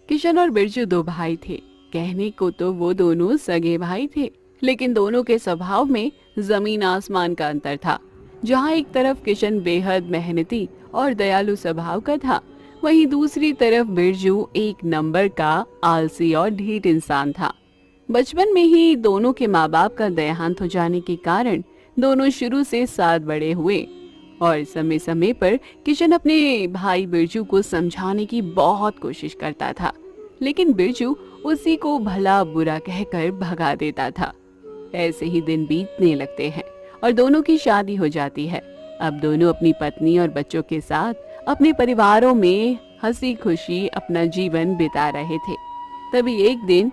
किशन और बिरजू दो भाई थे। कहने को तो वो दोनों सगे भाई थे, लेकिन दोनों के स्वभाव में जमीन आसमान का अंतर था। जहाँ एक तरफ किशन बेहद मेहनती और दयालु स्वभाव का था, वहीं दूसरी तरफ बिरजू एक नंबर का आलसी और ढीठ इंसान था। बचपन में ही दोनों के माँ बाप का देहांत हो जाने के कारण दोनों शुरू से साथ बड़े हुए और समय समय पर किशन अपने भाई बिरजू को समझाने की बहुत कोशिश करता था, लेकिन बिरजू उसी को भला बुरा कहकर भगा देता था। ऐसे ही दिन बीतने लगते हैं और दोनों की शादी हो जाती है। अब दोनों अपनी पत्नी और बच्चों के साथ अपने परिवारों में हंसी खुशी अपना जीवन बिता रहे थे। तभी एक दिन,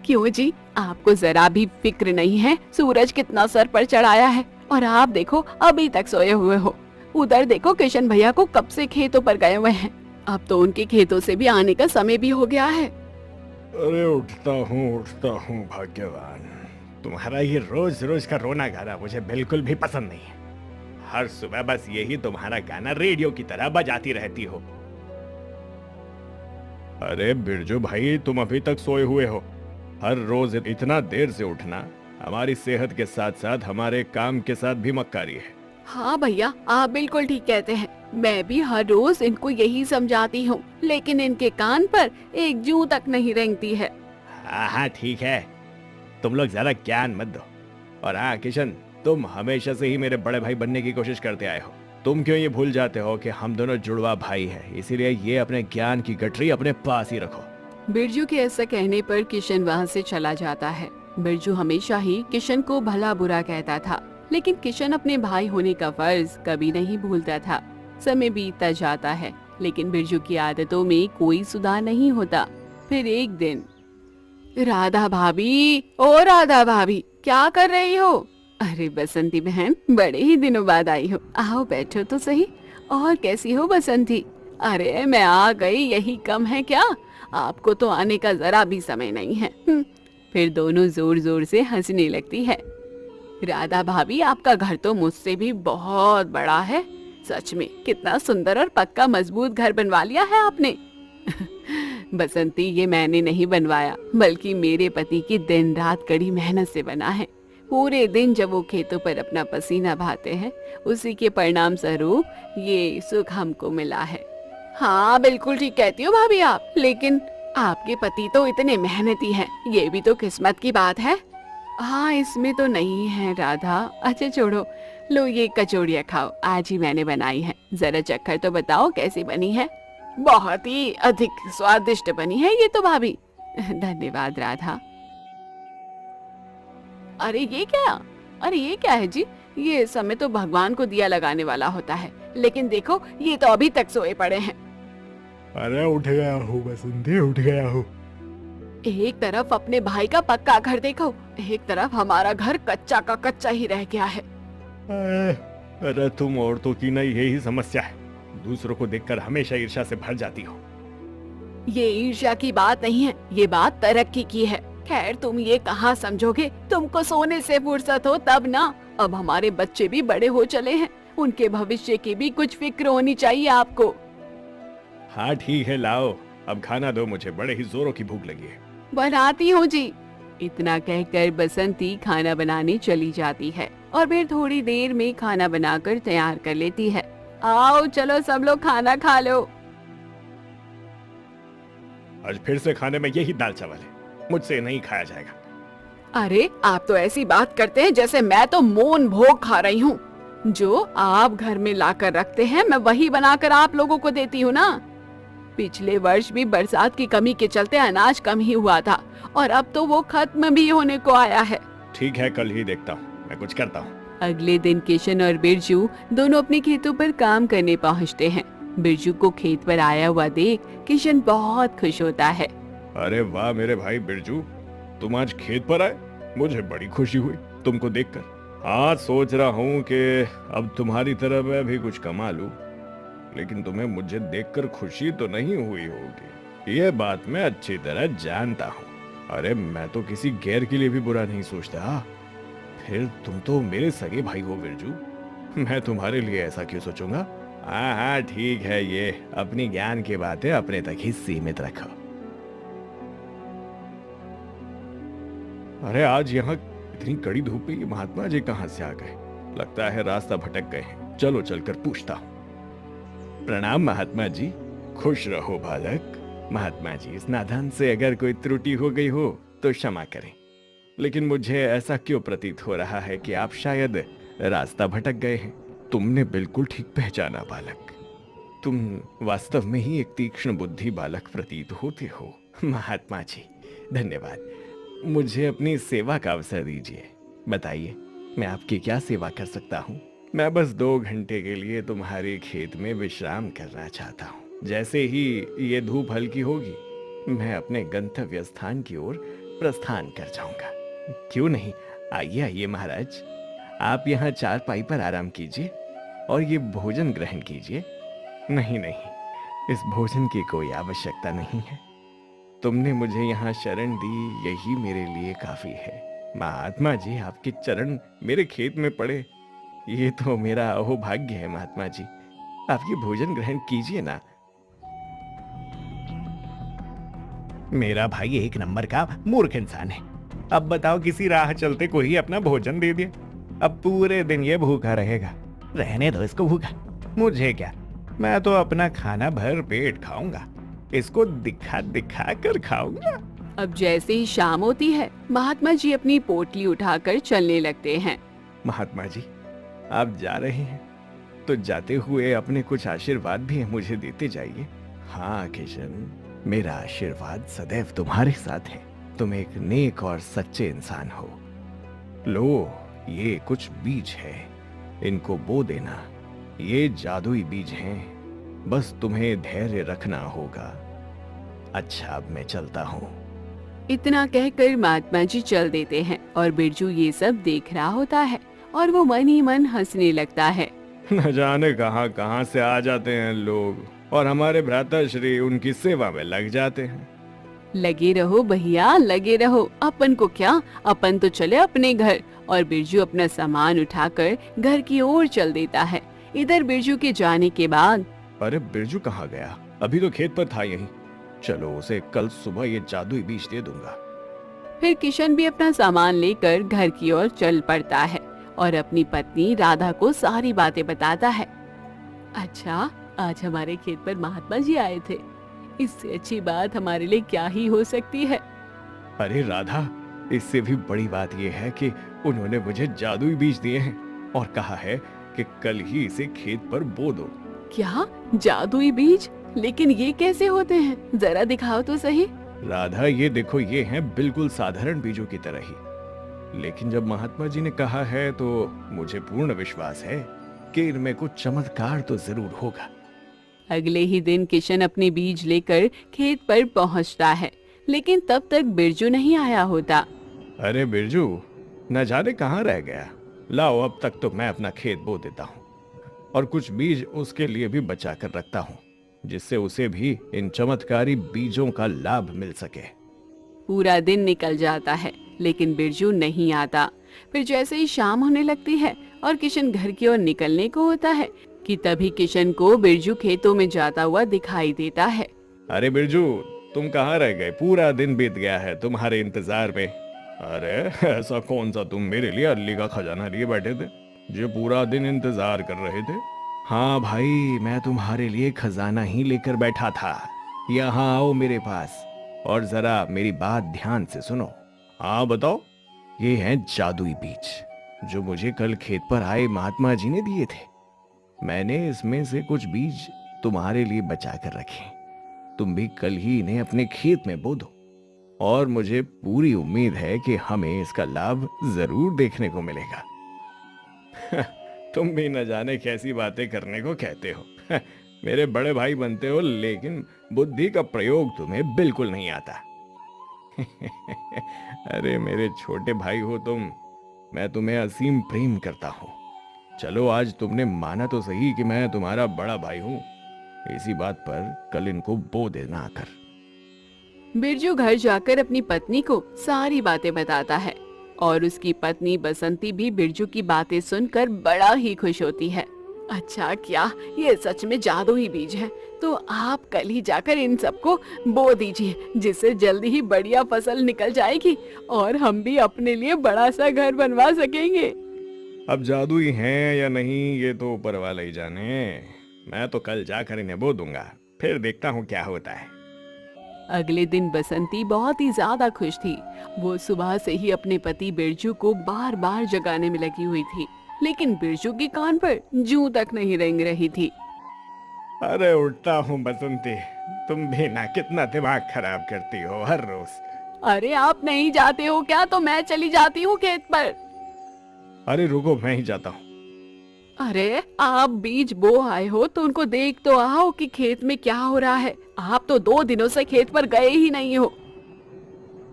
क्यों जी, आपको जरा भी फिक्र नहीं है? सूरज कितना सर पर चढ़ाया है और आप देखो अभी तक सोए हुए हो। उधर देखो, किशन भैया को कब से खेतों पर गए हुए हैं। अब तो उनके खेतों से भी आने का समय भी हो गया है। अरे उठता हूँ भाग्यवान। तुम्हारा ये रोज रोज का रोना गाना मुझे बिल्कुल भी पसंद नहीं है। हर सुबह बस यही तुम्हारा गाना रेडियो की तरह बजाती रहती हो। अरे बिरजू भाई, तुम अभी तक सोए हुए हो। हर रोज इतना देर से उठना हमारी सेहत के साथ साथ हमारे काम के साथ भी मक्कारी है। हाँ भैया, आप बिल्कुल ठीक कहते हैं। मैं भी हर रोज इनको यही समझाती हूँ, लेकिन इनके कान पर एक जूं तक नहीं रेंगती है। हाँ ठीक है, तुम लोग ज्यादा ज्ञान मत दो। और हाँ किशन, तुम हमेशा से ही मेरे बड़े भाई बनने की कोशिश करते आए हो। तुम क्यों ये भूल जाते हो कि हम दोनों जुड़वा भाई हैं, इसीलिए ये अपने ज्ञान की गठरी अपने पास ही रखो। बिरजू के ऐसा कहने पर किशन वहाँ से चला जाता है। बिरजू हमेशा ही किशन को भला बुरा कहता था, लेकिन किशन अपने भाई होने का फर्ज कभी नहीं भूलता था। समय बीतता जाता है, लेकिन बिरजू की आदतों में कोई सुधार नहीं होता। फिर एक दिन, राधा भाभी, ओ राधा भाभी, क्या कर रही हो? अरे बसंती बहन, बड़े ही दिनों बाद आई हो, आओ बैठो तो सही। और कैसी हो बसंती? अरे मैं आ गई, यही कम है क्या? आपको तो आने का जरा भी समय नहीं है। फिर दोनों जोर जोर से हंसने लगती है। राधा भाभी, आपका घर तो मुझसे भी बहुत बड़ा है। सच में कितना सुंदर और पक्का मजबूत घर बनवा लिया है आपने। बसंती, ये मैंने नहीं बनवाया, बल्कि मेरे पति की दिन रात कड़ी मेहनत से बना है। पूरे दिन जब वो खेतों पर अपना पसीना बहाते हैं, उसी के परिणाम स्वरूप ये सुख हमको मिला है। हाँ बिल्कुल ठीक कहती हो भाभी आप, लेकिन आपके पति तो इतने मेहनती हैं, ये भी तो किस्मत की बात है। हाँ, इसमें तो नहीं है राधा। अच्छा छोड़ो, लो ये कचौड़ियाँ खाओ, आज ही मैंने बनाई है। जरा चखकर तो बताओ कैसी बनी है। बहुत ही अधिक स्वादिष्ट बनी है ये तो भाभी। धन्यवाद राधा। अरे ये क्या? अरे ये क्या है जी? ये समय तो भगवान को दिया लगाने वाला होता है, लेकिन देखो ये तो अभी तक सोए पड़े हैं। अरे उठ गया हूँ बसंती, उठ गया हूँ। एक तरफ अपने भाई का पक्का घर देखो, एक तरफ हमारा घर कच्चा का कच्चा ही रह गया है। अरे तुम औरतों की ना यही समस्या है, दूसरों को देखकर हमेशा ईर्ष्या से भर जाती हो। ये ईर्ष्या की बात नहीं है, ये बात तरक्की की है। खैर तुम ये कहाँ समझोगे, तुमको सोने से फुर्सत हो तब ना। अब हमारे बच्चे भी बड़े हो चले हैं, उनके भविष्य की भी कुछ फिक्र होनी चाहिए आपको। हाँ ठीक है, लाओ अब खाना दो, मुझे बड़े ही जोरों की भूख लगी है। बनाती हूँ जी। इतना कहकर बसंती खाना बनाने चली जाती है और फिर थोड़ी देर में खाना बनाकर तैयार कर लेती है। आओ चलो सब लोग खाना खा लो। आज फिर से खाने में यही दाल चावल है, मुझसे नहीं खाया जाएगा। अरे आप तो ऐसी बात करते हैं जैसे मैं तो मोन भोग खा रही हूँ। जो आप घर में लाकर रखते हैं मैं वही बनाकर आप लोगों को देती हूँ ना। पिछले वर्ष भी बरसात की कमी के चलते अनाज कम ही हुआ था और अब तो वो खत्म भी होने को आया है। ठीक है, कल ही देखता हूँ, मैं कुछ करता हूँ। अगले दिन किशन और बिरजू दोनों अपने खेतों पर काम करने पहुँचते हैं। बिरजू को खेत पर आया हुआ देख किशन बहुत खुश होता है। अरे वाह मेरे भाई बिरजू, तुम आज खेत पर आए, मुझे बड़ी खुशी हुई तुमको देखकर। हाँ, सोच रहा हूँ कि अब तुम्हारी तरह मैं भी कुछ कमा लूं, लेकिन तुम्हें मुझे देखकर खुशी तो नहीं हुई होगी, ये बात मैं अच्छी तरह जानता हूँ। अरे मैं तो किसी गैर के लिए भी बुरा नहीं सोचता। फिर तुम तो मेरे सगे भाई हो बिरजू, मैं तुम्हारे लिए ऐसा क्यों सोचूंगा। हाँ हाँ ठीक है, ये अपनी ज्ञान की बातें अपने तक ही सीमित रखो। अरे आज यहाँ इतनी कड़ी धूप में ये महात्मा जी कहाँ से आ गए? लगता है रास्ता भटक गए हैं। चलो चलकर पूछता हूँ। प्रणाम महात्मा जी। खुश रहो बालक। महात्मा जी, इस नादान से अगर कोई त्रुटि हो गई हो तो क्षमा करें, लेकिन मुझे ऐसा क्यों प्रतीत हो रहा है कि आप शायद रास्ता भटक गए हैं। तुमने बिल्कुल ठीक पहचाना बालक। तुम वास्तव में ही एक तीक्ष्ण बुद्धि बालक प्रतीत होते हो। महात्मा जी धन्यवाद। मुझे अपनी सेवा का अवसर दीजिए। बताइए मैं आपकी क्या सेवा कर सकता हूँ? मैं बस 2 घंटे के लिए तुम्हारे खेत में विश्राम करना चाहता हूँ। जैसे ही ये धूप हल्की होगी मैं अपने गंतव्य स्थान की ओर प्रस्थान कर जाऊंगा। क्यों नहीं, आइए आइए महाराज, आप यहाँ चारपाई पर आराम कीजिए और ये भोजन ग्रहण कीजिए। नहीं नहीं, इस भोजन की कोई आवश्यकता नहीं है। तुमने मुझे यहाँ शरण दी, यही मेरे लिए काफी है। महात्मा जी, आपके चरण मेरे खेत में पड़े, ये तो मेरा अहोभाग्य है। महात्मा जी, आप ये भोजन ग्रहण कीजिए ना। मेरा भाई एक नंबर का मूर्ख इंसान है। अब बताओ, किसी राह चलते को ही अपना भोजन दे दिया, अब पूरे दिन ये भूखा रहेगा। रहने दो इसको भूखा, मुझे क्या, मैं तो अपना खाना भर पेट खाऊंगा, इसको दिखा दिखा कर खाऊंगा। अब जैसे ही शाम होती है महात्मा जी अपनी पोटली उठाकर चलने लगते हैं। महात्मा जी, आप जा रहे हैं तो जाते हुए अपने कुछ आशीर्वाद भी मुझे देते जाइए। हाँ किशन, मेरा आशीर्वाद सदैव तुम्हारे साथ है। तुम एक नेक और सच्चे इंसान हो। लो, ये कुछ बीज है, इनको बो देना। ये जादुई बीज हैं, बस तुम्हें धैर्य रखना होगा। अच्छा, अब मैं चलता हूँ। इतना कहकर महात्मा जी चल देते हैं और बिरजू ये सब देख रहा होता है और वो मन ही मन हंसने लगता है। न जाने कहां कहां से आ जाते हैं लोग और हमारे भ्राता श्री उनकी सेवा में लग जाते हैं। लगे रहो भैया, लगे रहो। अपन को क्या, अपन तो चले अपने घर। और बिरजू अपना सामान उठाकर घर की ओर चल देता है। इधर बिरजू के जाने के बाद, अरे बिरजू कहाँ गया? अभी तो खेत पर था यहीं। चलो उसे कल सुबह ये जादुई बीज दे दूंगा। फिर किशन भी अपना सामान लेकर घर की ओर चल पड़ता है और अपनी पत्नी राधा को सारी बातें बताता है। अच्छा, आज हमारे खेत पर महात्मा जी आए थे, इससे अच्छी बात हमारे लिए क्या ही हो सकती है। अरे राधा, इससे भी बड़ी बात यह है कि उन्होंने मुझे जादुई बीज दिए हैं और कहा है कि कल ही इसे खेत पर बो दो। क्या जादुई बीज? लेकिन ये कैसे होते हैं, जरा दिखाओ तो सही। राधा, ये देखो, ये हैं बिल्कुल साधारण बीजों की तरह ही, लेकिन जब महात्मा जी ने कहा है तो मुझे पूर्ण विश्वास है कि इनमें कुछ चमत्कार तो जरूर होगा। अगले ही दिन किशन अपने बीज लेकर खेत पर पहुंचता है, लेकिन तब तक बिरजू नहीं आया होता। अरे बिरजू, न जाने कहाँ रह गया। लाओ, अब तक तो मैं अपना खेत बो देता हूँ और कुछ बीज उसके लिए भी बचा कर रखता हूँ, जिससे उसे भी इन चमत्कारी बीजों का लाभ मिल सके। पूरा दिन निकल जाता है लेकिन बिरजू नहीं आता। फिर जैसे ही शाम होने लगती है और किशन घर की ओर निकलने को होता है कि तभी किशन को बिरजू खेतों में जाता हुआ दिखाई देता है। अरे बिरजू, तुम कहाँ रह गए? पूरा दिन बीत गया है तुम्हारे इंतजार में। अरे ऐसा कौन सा तुम मेरे लिए अल्ली का खजाना लिए बैठे थे जो पूरा दिन इंतजार कर रहे थे? हाँ भाई, मैं तुम्हारे लिए खजाना ही लेकर बैठा था। यहाँ आओ मेरे पास और जरा मेरी बात ध्यान से सुनो। हाँ बताओ। ये हैं जादुई बीज जो मुझे कल खेत पर आए महात्मा जी ने दिए थे। मैंने इसमें से कुछ बीज तुम्हारे लिए बचा कर रखे। तुम भी कल ही इन्हें अपने खेत में बो दो और मुझे पूरी उम्मीद है कि हमें इसका लाभ जरूर देखने को मिलेगा। तुम भी न जाने कैसी बातें करने को कहते हो। मेरे बड़े भाई बनते हो, लेकिन बुद्धि का प्रयोग तुम्हें बिल्कुल नहीं आता। अरे मेरे छोटे भाई हो तुम, मैं तुम्हें असीम प्रेम करता हूँ। चलो, आज तुमने माना तो सही कि मैं तुम्हारा बड़ा भाई हूँ। इसी बात पर कल इनको बो देना आकर। बिरजू घर जाकर अपनी पत्नी को सारी बातें बताता है और उसकी पत्नी बसंती भी बिरजू की बातें सुनकर बड़ा ही खुश होती है। अच्छा, क्या ये सच में जादुई बीज है? तो आप कल ही जाकर इन सबको बो दीजिए, जिससे जल्दी ही बढ़िया फसल निकल जाएगी और हम भी अपने लिए बड़ा सा घर बनवा सकेंगे। अब जादुई हैं या नहीं ये तो ऊपर वाला ही जाने। मैं तो कल जाकर इन्हें बो दूंगा, फिर देखता हूँ क्या होता है। अगले दिन बसंती बहुत ही ज्यादा खुश थी। वो सुबह से ही अपने पति बिरजू को बार बार जगाने में लगी हुई थी, लेकिन बिरजू के कान पर जूं तक नहीं रेंग रही थी। अरे उठता हूँ बसंती, तुम भी ना कितना दिमाग खराब करती हो हर रोज। अरे आप नहीं जाते हो क्या? तो मैं चली जाती हूँ खेत पर। अरे रुको, मैं ही जाता हूँ। अरे आप बीज बो आए हो तो उनको देख तो आओ कि खेत में क्या हो रहा है। आप तो 2 दिनों से खेत पर गए ही नहीं हो।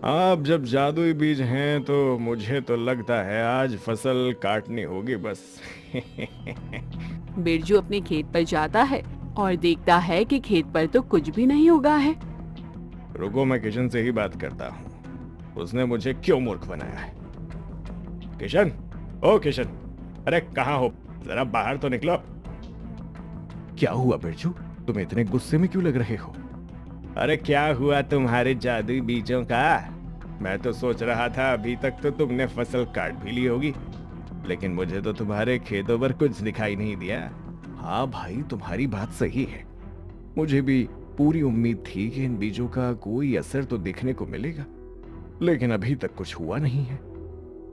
आप जब जादुई बीज हैं तो मुझे तो लगता है आज फसल काटनी होगी बस। बिरजू अपने खेत पर जाता है और देखता है कि खेत पर तो कुछ भी नहीं उगा है। रुको, मैं किशन से ही बात करता हूँ, उसने मुझे क्यों मूर्ख बनाया है। किशन, ओ किशन, अरे कहाँ हो? जरा बाहर तो निकलो। क्या हुआ बिरजू, तुम इतने गुस्से में क्यों लग रहे हो? अरे क्या हुआ तुम्हारे जादुई बीजों का? मैं तो सोच रहा था अभी तक तो तुमने फसल काट भी ली होगी, लेकिन मुझे तो तुम्हारे खेतों पर कुछ दिखाई नहीं दिया। हाँ भाई, तुम्हारी बात सही है। मुझे भी पूरी उम्मीद थी कि इन बीजों का कोई असर तो देखने को मिलेगा, लेकिन अभी तक कुछ हुआ नहीं है।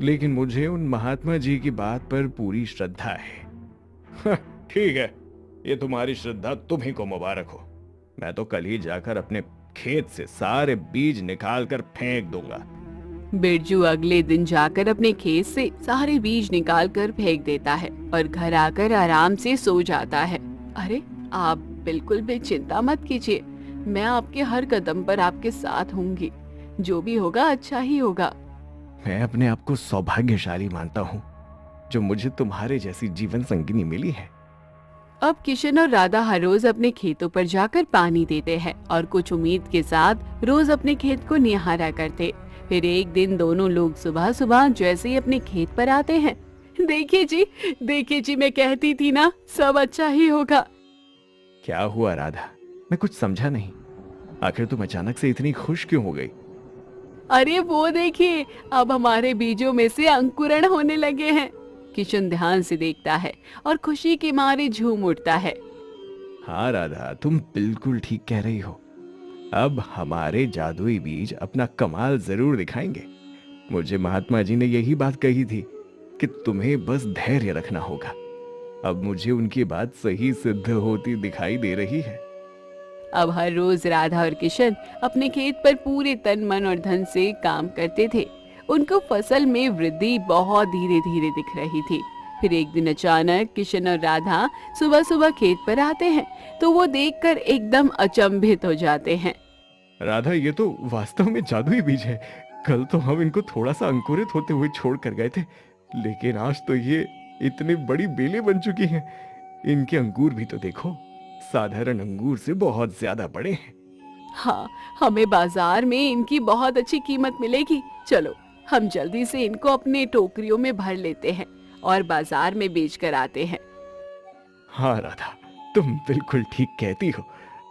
लेकिन मुझे उन महात्मा जी की बात पर पूरी श्रद्धा है। ठीक है, ये तुम्हारी श्रद्धा तुम्ही को मुबारक हो। मैं तो कल ही जाकर अपने खेत से सारे बीज निकाल कर फेंक दूंगा। बिरजू अगले दिन जाकर अपने खेत से सारे बीज निकाल कर फेंक देता है और घर आकर आराम से सो जाता है। अरे आप बिल्कुल भी चिंता मत कीजिए, मैं आपके हर कदम पर आपके साथ होंगी। जो भी होगा अच्छा ही होगा। मैं अपने आप को सौभाग्यशाली मानता हूँ जो मुझे तुम्हारे जैसी जीवन संगिनी मिली है। अब किशन और राधा हर रोज अपने खेतों पर जाकर पानी देते हैं और कुछ उम्मीद के साथ रोज अपने खेत को निहारा करते। फिर एक दिन दोनों लोग सुबह सुबह जैसे ही अपने खेत पर आते हैं, देखिए जी, मैं कहती थी ना सब अच्छा ही होगा। क्या हुआ राधा, मैं कुछ समझा नहीं। आखिर तुम अचानक से इतनी खुश क्यों हो गई? अरे वो देखिए, अब हमारे बीजों में से अंकुरण होने लगे हैं। किशन ध्यान से देखता है और खुशी के मारे झूम उठता है। हाँ राधा, तुम बिल्कुल ठीक कह रही हो। अब हमारे जादुई बीज अपना कमाल जरूर दिखाएंगे। मुझे महात्मा जी ने यही बात कही थी कि तुम्हें बस धैर्य रखना होगा। अब मुझे उनकी बात सही सिद्ध होती दिखाई दे रही है। अब हर रोज राधा और किशन अपने खेत पर पूरे तन मन और धन से काम करते थे। उनको फसल में वृद्धि बहुत धीरे धीरे दिख रही थी। फिर एक दिन अचानक किशन और राधा सुबह सुबह खेत पर आते हैं तो वो देखकर एकदम अचंभित हो जाते हैं। राधा, ये तो वास्तव में जादुई बीज है। कल तो हम इनको थोड़ा सा अंकुरित होते हुए छोड़ कर गए थे, लेकिन आज तो ये इतनी बड़ी बेलें बन चुकी हैं। इनके अंगूर भी तो देखो, साधारण अंगूर से बहुत ज्यादा बड़े हैं। हाँ, हमें बाजार में इनकी बहुत अच्छी कीमत मिलेगी। चलो हम जल्दी से इनको अपने टोकरियों में भर लेते हैं और बाजार में बेच कर आते हैं। हाँ राधा, तुम बिल्कुल ठीक कहती हो।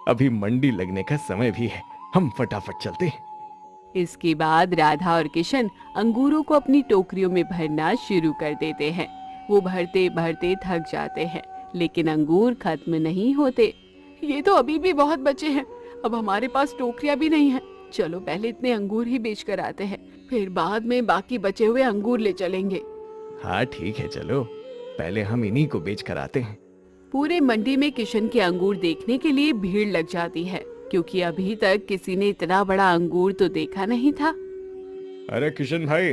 अभी मंडी लगने का समय भी है, हम फटाफट चलते हैं। इसके बाद राधा और किशन अंगूरों को अपनी टोकरियों में भरना शुरू कर देते हैं। वो भरते भरते थक जाते हैं, लेकिन अंगूर खत्म नहीं होते। ये तो अभी भी बहुत बचे हैं। अब हमारे पास टोकरियां भी नहीं है। चलो पहले इतने अंगूर ही बेच कर आते हैं, फिर बाद में बाकी बचे हुए अंगूर ले चलेंगे। हाँ ठीक है, चलो पहले हम इन्हीं को बेच कर आते हैं। पूरे मंडी में किशन के अंगूर देखने के लिए भीड़ लग जाती है, क्योंकि अभी तक किसी ने इतना बड़ा अंगूर तो देखा नहीं था। अरे किशन भाई,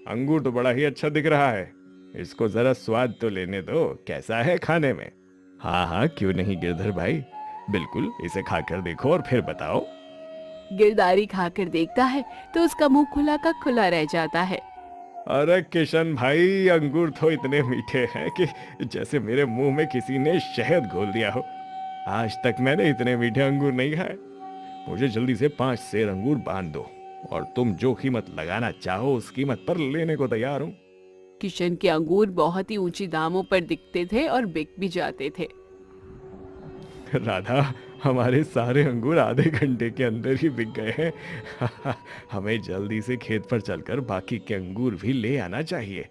अंगूर तो बड़ा ही अच्छा दिख रहा है। इसको जरा स्वाद तो लेने दो, कैसा है खाने में? हाँ हाँ, क्यों नहीं गिरधर भाई, बिल्कुल, इसे खाकर देखो और फिर बताओ। गिरदारी खाकर देखता है तो उसका मुंह खुला का खुला रह जाता है। अरे किशन भाई, अंगूर तो इतने मीठे हैं कि जैसे मेरे मुंह में किसी ने शहद घोल दिया हो। आज तक मैंने इतने मीठे अंगूर नहीं खाए। मुझे जल्दी से 5 सेर अंगूर बांध दो और तुम जो कीमत लगाना चाहो उस कीमत पर लेने को तैयार हूँ। किशन के अंगूर बहुत ही ऊंची दामों पर दिखते थे और बिक भी जाते थे। राधा, हमारे सारे अंगूर आधे घंटे के अंदर ही बिक गए हैं। हमें जल्दी से खेत पर चलकर बाकी के अंगूर भी ले आना चाहिए।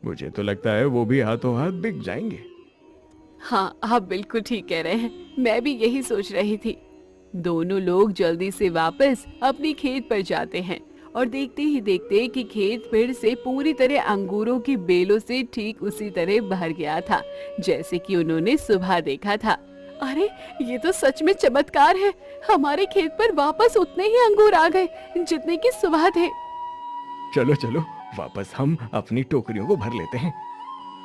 मुझे तो लगता है वो भी हाथों हाथ बिक जाएंगे। हाँ, आप बिल्कुल ठीक कह रहे हैं, मैं भी यही सोच रही थी। दोनों लोग जल्दी से वापस अपनी खेत पर जाते हैं और देखते ही देखते कि खेत फिर से पूरी तरह अंगूरों की बेलों से ठीक उसी तरह भर गया था जैसे कि उन्होंने सुबह देखा था। अरे, ये तो सच में चमत्कार है। हमारे खेत पर वापस उतने ही अंगूर आ गए जितने की सुबह थे। चलो चलो, वापस हम अपनी टोकरियों को भर लेते हैं।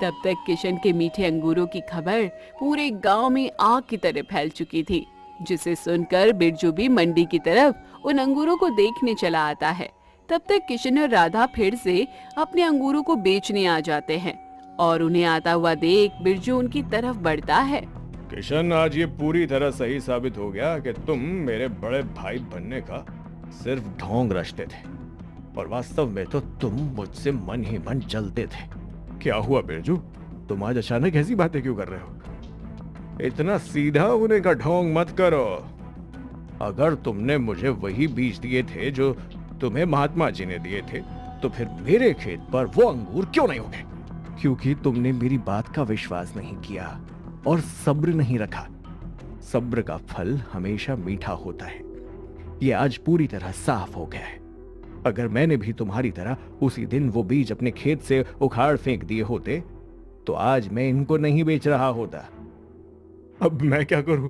तब तक किशन के मीठे अंगूरों की खबर पूरे गांव में आग की तरह फैल चुकी थी, जिसे सुनकर बिरजू भी मंडी की तरफ उन अंगूरों को देखने चला आता है। तब तक किशन और राधा फिर से अपने अंगूरों को बेचने आ जाते हैं और उन्हें आता हुआ देख बिरजू उनकी तरफ बढ़ता है। किशन, आज ये पूरी तरह सही साबित हो गया कि तुम मेरे बड़े भाई बनने का सिर्फ ढोंग रचते थे और वास्तव में तो तुम मुझसे मन ही मन जलते थे। क्या हुआ बिरजू, तुम आज अचानक ऐसी बातें क्यों कर रहे हो? इतना सीधा होने का ढोंग मत करो। अगर तुमने मुझे वही बीज दिए थे जो तुम्हें महात्मा जी ने दिए थे, तो फिर मेरे खेत पर वो अंगूर क्यों नहीं उगे? क्योंकि तुमने मेरी बात का विश्वास नहीं किया और सब्र नहीं रखा। सब्र का फल हमेशा मीठा होता है। ये आज पूरी तरह साफ हो गया है। अगर मैंने भी तुम्हारी तरह उसी दिन वो बीज अपने खेत से उखाड़ फेंक दिए होते, तो आज मैं इनको नहीं बेच रहा होता। अब मैं क्या करूं?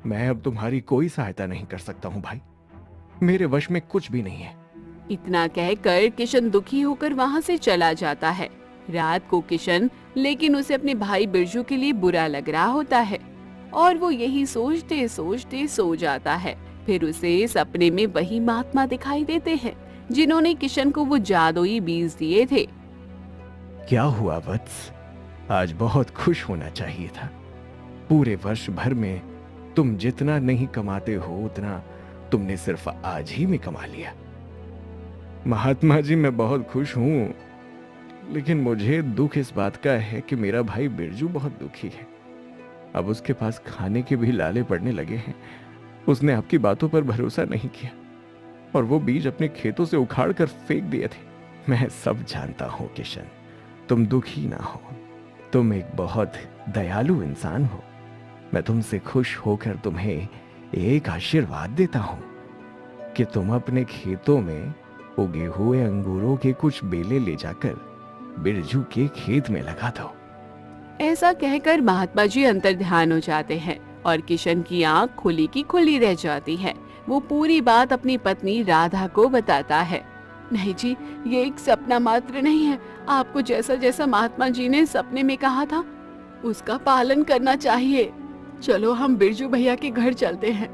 मैं अब तुम्हारी कोई सहायता नहीं कर सकता हूं भाई। मेरे वश में कुछ भी नहीं है। इतना कहकर किशन दुखी होकर वहाँ से चला जाता है। रात को किशन, लेकिन उसे अपने भाई बिरजू के लिए बुरा लग रहा होता है और वो यही सोचते सोचते सो जाता है। फिर उसे सपने में वही महात्मा दिखाई देते हैं जिन्होंने किशन को वो जादुई बीज दिए थे। क्या हुआ वत्स? आज बहुत खुश होना चाहिए था। पूरे वर्ष भर में तुम जितना नहीं कमाते हो उतना तुमने सिर्फ आज ही में कमा लिया। महात्मा जी, मैं बहुत खुश हूं, लेकिन मुझे दुख इस बात का है कि मेरा भाई बिरजू बहुत दुखी है। अब उसके पास खाने के भी लाले पड़ने लगे हैं। उसने आपकी बातों पर भरोसा नहीं किया और वो बीज अपने खेतों से उखाड़ कर फेंक दिए थे। मैं सब जानता हूं किशन, तुम दुखी ना हो। तुम एक बहुत दयालु इंसान हो। मैं तुमसे खुश होकर तुम्हें एक आशीर्वाद देता हूं कि तुम अपने खेतों में उगे हुए अंगूरों के कुछ बेले ले जाकर बिरजू के खेत में लगा दो। ऐसा कहकर महात्मा जी अंतर्ध्यान हो जाते हैं और किशन की आंख खुली की खुली रह जाती है। वो पूरी बात अपनी पत्नी राधा को बताता है। नहीं जी, ये एक सपना मात्र नहीं है। आपको जैसा जैसा महात्मा जी ने सपने में कहा था उसका पालन करना चाहिए। चलो हम बिरजू भैया के घर चलते हैं।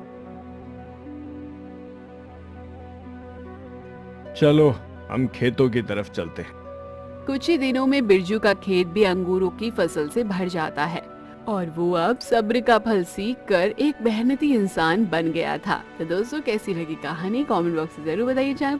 चलो हम खेतों की तरफ चलते हैं। कुछ ही दिनों में बिरजू का खेत भी अंगूरों की फसल से भर जाता है और वो अब सब्र का फल सीख कर एक मेहनती इंसान बन गया था। तो दोस्तों, कैसी लगी कहानी कमेंट बॉक्स में जरूर बताइए। चैनल